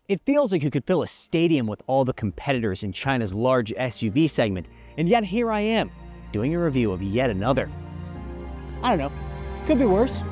It feels like you could fill a stadium with all the competitors in China's large SUV segment, and yet here I am, doing a review of yet another. I don't know, could be worse.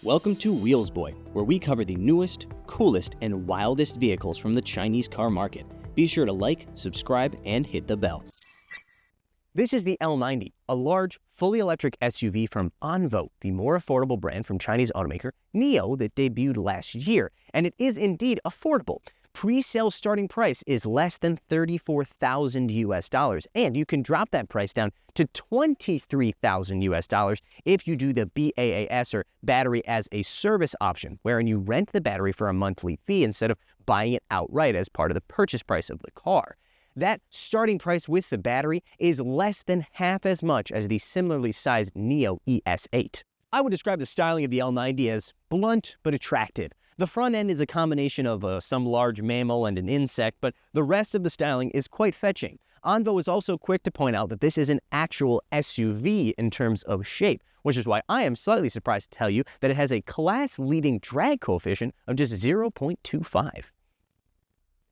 Welcome to Wheels Boy, where we cover the newest, coolest, and wildest vehicles from the Chinese car market. Be sure to like, subscribe, and hit the bell. This is the L90, a large, fully electric SUV from Onvo, the more affordable brand from Chinese automaker NIO that debuted last year, and it is indeed affordable. Pre-sale starting price is less than $34,000 and you can drop that price down to $23,000 if you do the BAAS, or battery as a service option, wherein you rent the battery for a monthly fee instead of buying it outright as part of the purchase price of the car. That starting price with the battery is less than half as much as the similarly sized NIO ES8. I would describe the styling of the L90 as blunt but attractive. The front end is a combination of some large mammal and an insect, but the rest of the styling is quite fetching. Onvo is also quick to point out that this is an actual SUV in terms of shape, which is why I am slightly surprised to tell you that it has a class-leading drag coefficient of just 0.25.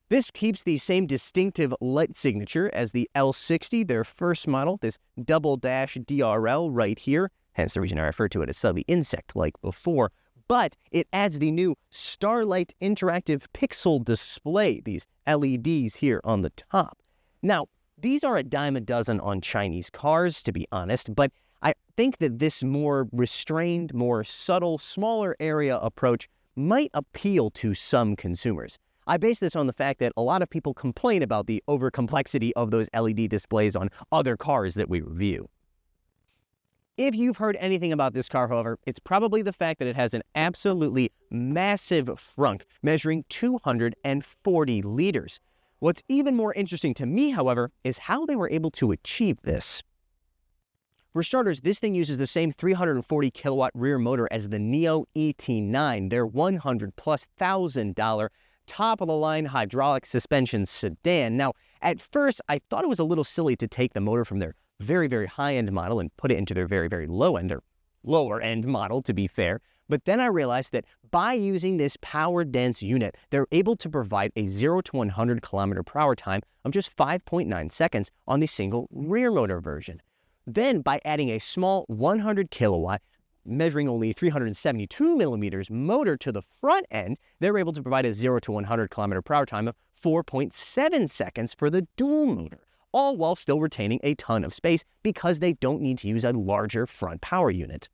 This keeps the same distinctive light signature as the L60, their first model, this double dash DRL right here, hence the reason I refer to it as slightly insect like before. But it adds the new Starlight interactive pixel display, these LEDs here on the top. Now, these are a dime a dozen on Chinese cars, to be honest, but I think that this more restrained, more subtle, smaller area approach might appeal to some consumers. I base this on the fact that a lot of people complain about the over-complexity of those LED displays on other cars that we review. If you've heard anything about this car, however, it's probably the fact that it has an absolutely massive FRUNK measuring 240 liters. What's even more interesting to me, however, is how they were able to achieve this. For starters, this thing uses the same 340 kilowatt rear motor as the NIO ET9, their $100,000+ top-of-the-line hydraulic suspension sedan. Now, at first, I thought it was a little silly to take the motor from their very high-end model and put it into their very low-end, or lower-end model, to be fair. But then I realized that by using this power-dense unit, they're able to provide a 0 to 100 kilometer per hour time of just 5.9 seconds on the single rear motor version. Then, by adding a small 100 kilowatt, measuring only 372 millimeters motor to the front end, they're able to provide a 0 to 100 kilometer per hour time of 4.7 seconds for the dual motor, all while still retaining a ton of space because they don't need to use a larger front power unit.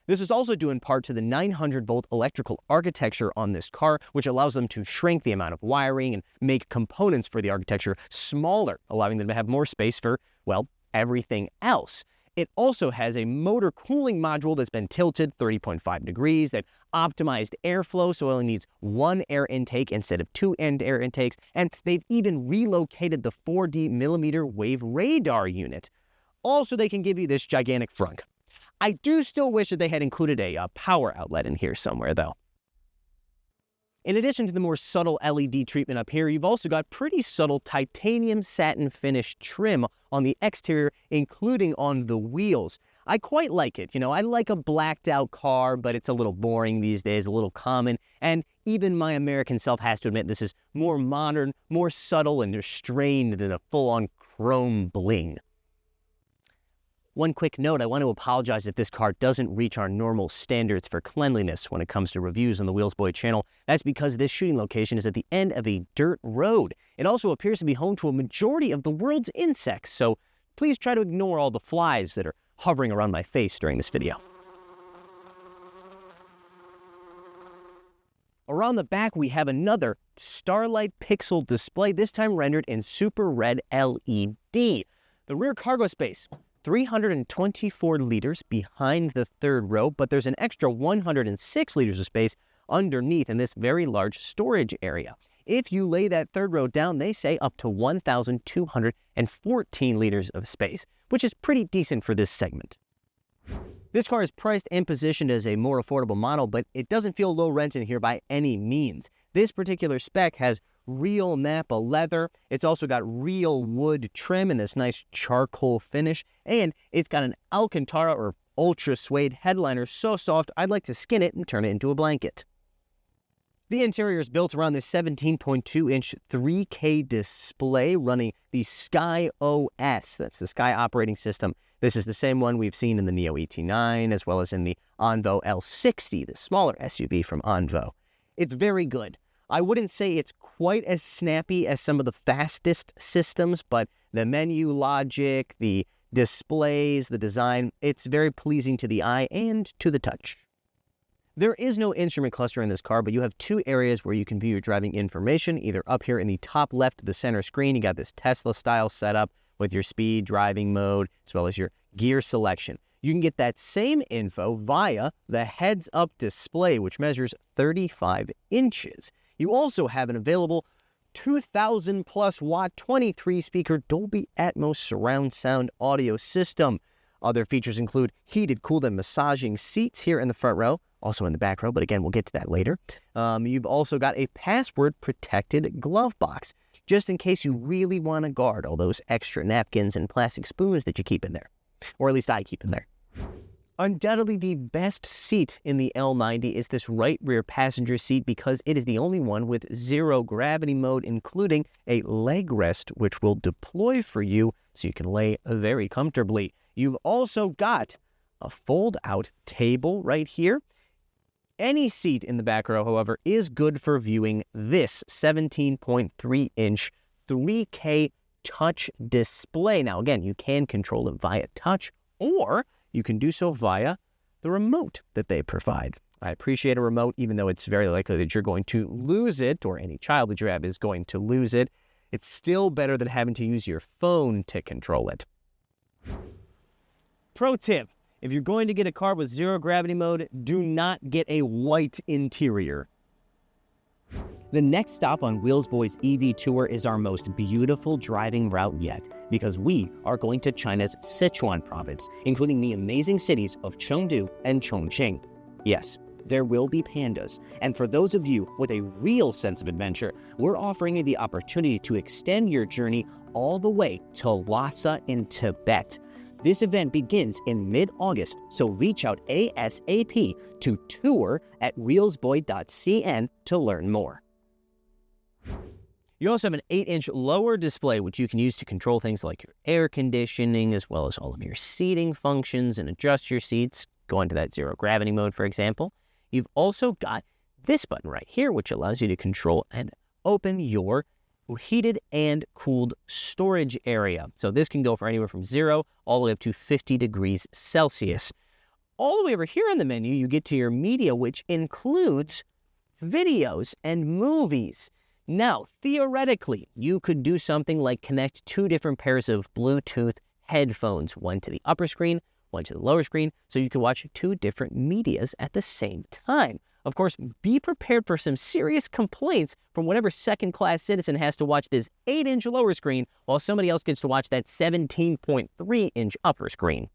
This is also due in part to the 900-volt electrical architecture on this car, which allows them to shrink the amount of wiring and make components for the architecture smaller, allowing them to have more space for, well, everything else. It also has a motor cooling module that's been tilted 30.5 degrees, that optimized airflow so it only needs one air intake instead of two air intakes, and they've even relocated the 4D millimeter wave radar unit. Also, they can give you this gigantic FRUNK. I do still wish that they had included a power outlet in here somewhere, though. In addition to the more subtle LED treatment up here, you've also got pretty subtle titanium satin finish trim on the exterior, including on the wheels. I quite like it. I like a blacked out car, but it's a little boring these days, a little common. And even my American self has to admit this is more modern, more subtle and restrained than a full-on chrome bling. One quick note, I want to apologize if this car doesn't reach our normal standards for cleanliness when it comes to reviews on the Wheels Boy channel. That's because this shooting location is at the end of a dirt road. It also appears to be home to a majority of the world's insects, so please try to ignore all the flies that are hovering around my face during this video. Around the back, we have another Starlight Pixel display, this time rendered in super red LED. The rear cargo space, 324 liters behind the third row, but there's an extra 106 liters of space underneath in this very large storage area. If you lay that third row down, they say up to 1,214 liters of space, which is pretty decent for this segment. This car is priced and positioned as a more affordable model, but it doesn't feel low rent in here by any means. This particular spec has real Napa leather. It's also got real wood trim and this nice charcoal finish, and it's got an Alcantara or ultra suede headliner so soft I'd like to skin it and turn it into a blanket. The interior is built around this 17.2-inch 3K display running the Sky OS. That's the Sky operating system. This is the same one we've seen in the Neo ET9 as well as in the Onvo L90, the smaller SUV from Onvo. It's very good. I wouldn't say it's quite as snappy as some of the fastest systems, but the menu logic, the displays, the design, it's very pleasing to the eye and to the touch. There is no instrument cluster in this car, but you have two areas where you can view your driving information, either up here in the top left of the center screen. You got this Tesla-style setup with your speed, driving mode, as well as your gear selection. You can get that same info via the heads-up display, which measures 35 inches. You also have an available 2,000 plus watt 23-speaker Dolby Atmos surround sound audio system. Other features include heated, cooled, and massaging seats here in the front row, also in the back row, but again, we'll get to that later. You've also got a password-protected glove box, just in case you really want to guard all those extra napkins and plastic spoons that you keep in there, or at least I keep in there. Undoubtedly, the best seat in the L90 is this right rear passenger seat because it is the only one with zero gravity mode, including a leg rest, which will deploy for you so you can lay very comfortably. You've also got a fold-out table right here. Any seat in the back row, however, is good for viewing this 17.3-inch 3K touch display. Now, again, you can control it via touch, or you can do so via the remote that they provide. I appreciate a remote, even though it's very likely that you're going to lose it, or any child that you have is going to lose it. It's still better than having to use your phone to control it. Pro tip, if you're going to get a car with zero gravity mode, do not get a white interior. The next stop on Wheels Boy's EV tour is our most beautiful driving route yet, because we are going to China's Sichuan province, including the amazing cities of Chengdu and Chongqing. Yes, there will be pandas, and for those of you with a real sense of adventure, we're offering you the opportunity to extend your journey all the way to Lhasa in Tibet. This event begins in mid-August, so reach out ASAP to tour@wheelsboy.cn to learn more. You also have an 8-inch lower display, which you can use to control things like your air conditioning, as well as all of your seating functions and adjust your seats, go into that zero gravity mode, for example. You've also got this button right here, which allows you to control and open your heated and cooled storage area. So this can go for anywhere from 0 all the way up to 50 degrees Celsius. All the way over here on the menu, you get to your media, which includes videos and movies. Now, theoretically, you could do something like connect two different pairs of Bluetooth headphones, one to the upper screen, one to the lower screen, so you can watch two different medias at the same time. Of course, be prepared for some serious complaints from whatever second-class citizen has to watch this 8-inch lower screen while somebody else gets to watch that 17.3-inch upper screen.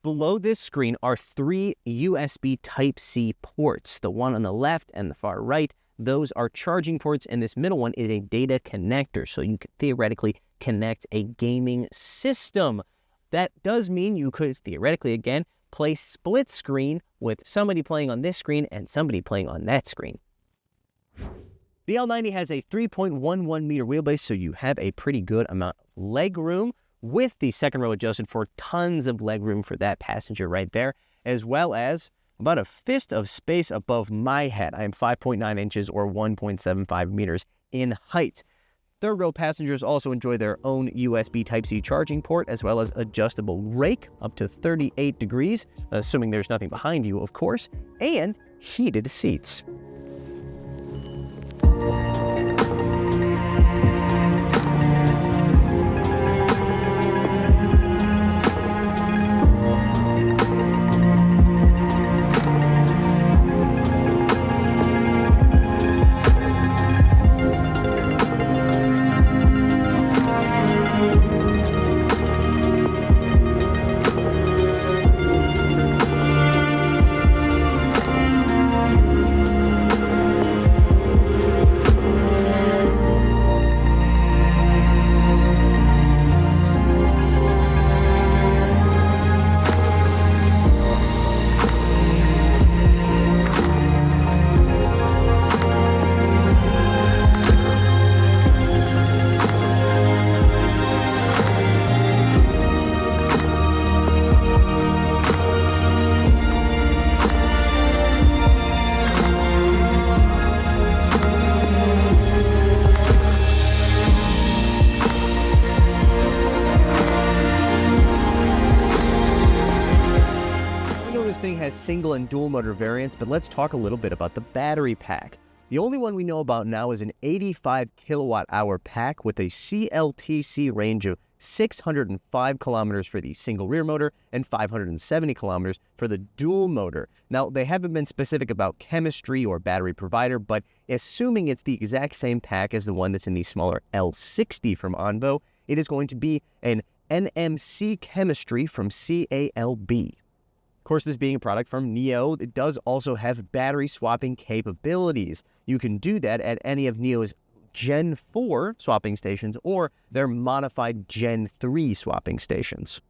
Below this screen are 3 USB Type-C ports. The one on the left and the far right, those are charging ports, and this middle one is a data connector, so you could theoretically connect a gaming system. That does mean you could theoretically, again, play split screen with somebody playing on this screen and somebody playing on that screen. The L90 has a 3.11 meter wheelbase, so you have a pretty good amount of leg room, with the second row adjusted for tons of leg room for that passenger right there, as well as about a fist of space above my head. I am 5.9 inches or 1.75 meters in height. Third row passengers also enjoy their own USB Type-C charging port, as well as adjustable rake up to 38 degrees, assuming there's nothing behind you, of course, and heated seats. Has single and dual motor variants, but let's talk a little bit about the battery pack. The only one we know about now is an 85 kilowatt hour pack with a CLTC range of 605 kilometers for the single rear motor and 570 kilometers for the dual motor. Now, they haven't been specific about chemistry or battery provider, but assuming it's the exact same pack as the one that's in the smaller L60 from Onvo, it is going to be an NMC chemistry from CALB. Of course, this being a product from NIO, it does also have battery swapping capabilities. You can do that at any of NIO's Gen 4 swapping stations or their modified Gen 3 swapping stations.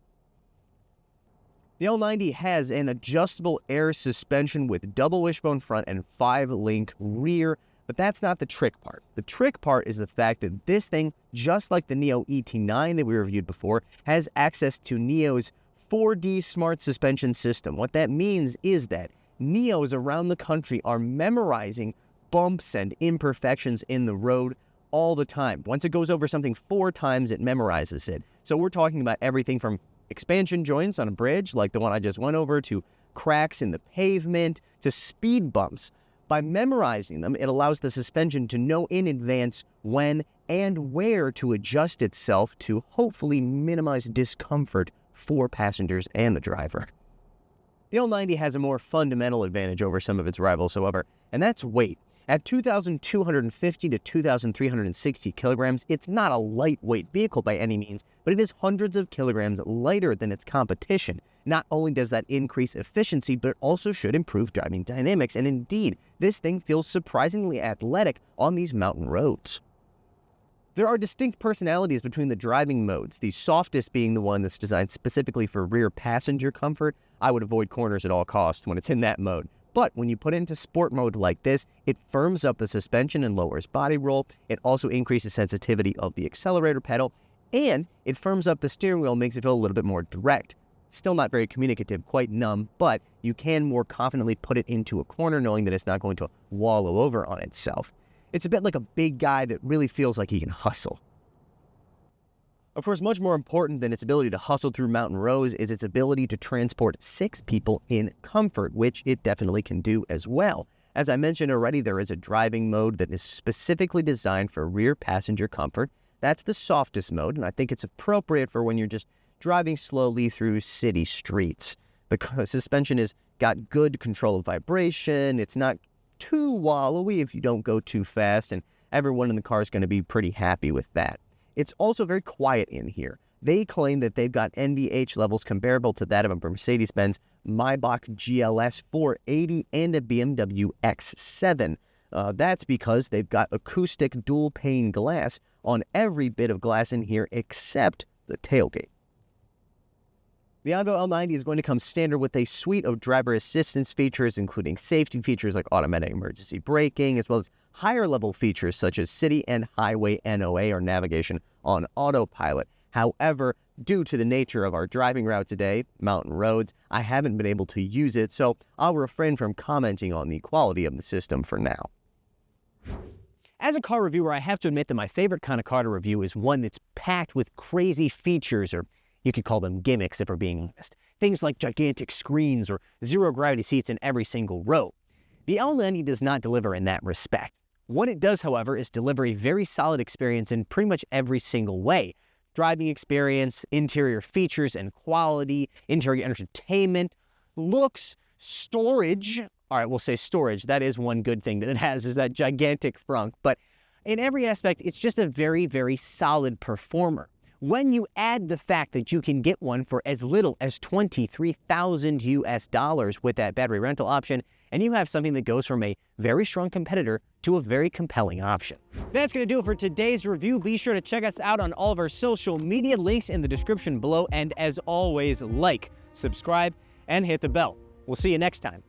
The L90 has an adjustable air suspension with double wishbone front and 5-link rear, but that's not the trick part. The trick part is the fact that this thing, just like the NIO ET9 that we reviewed before, has access to NIO's 4D smart suspension system. What that means is that NIOs around the country are memorizing bumps and imperfections in the road all the time. Once it goes over something 4 times, it memorizes it. So we're talking about everything from expansion joints on a bridge, like the one I just went over, to cracks in the pavement, to speed bumps. By memorizing them, it allows the suspension to know in advance when and where to adjust itself to hopefully minimize discomfort for passengers and the driver. The L90 has a more fundamental advantage over some of its rivals, however, and that's weight. At 2,250 to 2,360 kilograms, it's not a lightweight vehicle by any means, but it is hundreds of kilograms lighter than its competition. Not only does that increase efficiency, but it also should improve driving dynamics, and indeed, this thing feels surprisingly athletic on these mountain roads. There are distinct personalities between the driving modes, the softest being the one that's designed specifically for rear passenger comfort. I would avoid corners at all costs when it's in that mode. But when you put it into sport mode like this, it firms up the suspension and lowers body roll. It also increases sensitivity of the accelerator pedal, and it firms up the steering wheel, makes it feel a little bit more direct. Still not very communicative, quite numb, but you can more confidently put it into a corner knowing that it's not going to wallow over on itself. It's a bit like a big guy that really feels like he can hustle. Of course, much more important than its ability to hustle through mountain roads is its ability to transport 6 people in comfort, which it definitely can do as well. As I mentioned already, there is a driving mode that is specifically designed for rear passenger comfort. That's the softest mode, and I think it's appropriate for when you're just driving slowly through city streets. The suspension has got good control of vibration. It's not too wallowy if you don't go too fast, and everyone in the car is going to be pretty happy with that. It's also very quiet in here. They claim that they've got NVH levels comparable to that of a Mercedes-Benz Maybach GLS 480 and a BMW X7. That's because they've got acoustic dual-pane glass on every bit of glass in here except the tailgate. The Onvo L90 is going to come standard with a suite of driver assistance features, including safety features like automatic emergency braking, as well as higher-level features such as city and highway NOA or navigation on autopilot. However, due to the nature of our driving route today, mountain roads, I haven't been able to use it, so I'll refrain from commenting on the quality of the system for now. As a car reviewer, I have to admit that my favorite kind of car to review is one that's packed with crazy features, or you could call them gimmicks if we're being honest. Things like gigantic screens or zero-gravity seats in every single row. The L90 does not deliver in that respect. What it does, however, is deliver a very solid experience in pretty much every single way. Driving experience, interior features and quality, interior entertainment, looks, storage. All right, we'll say storage. That is one good thing that it has, is that gigantic frunk. But in every aspect, it's just a very, very solid performer. When you add the fact that you can get one for as little as $23,000 US with that battery rental option, and you have something that goes from a very strong competitor to a very compelling option. That's going to do it for today's review. Be sure to check us out on all of our social media, links in the description below, and as always, like, subscribe, and hit the bell. We'll see you next time.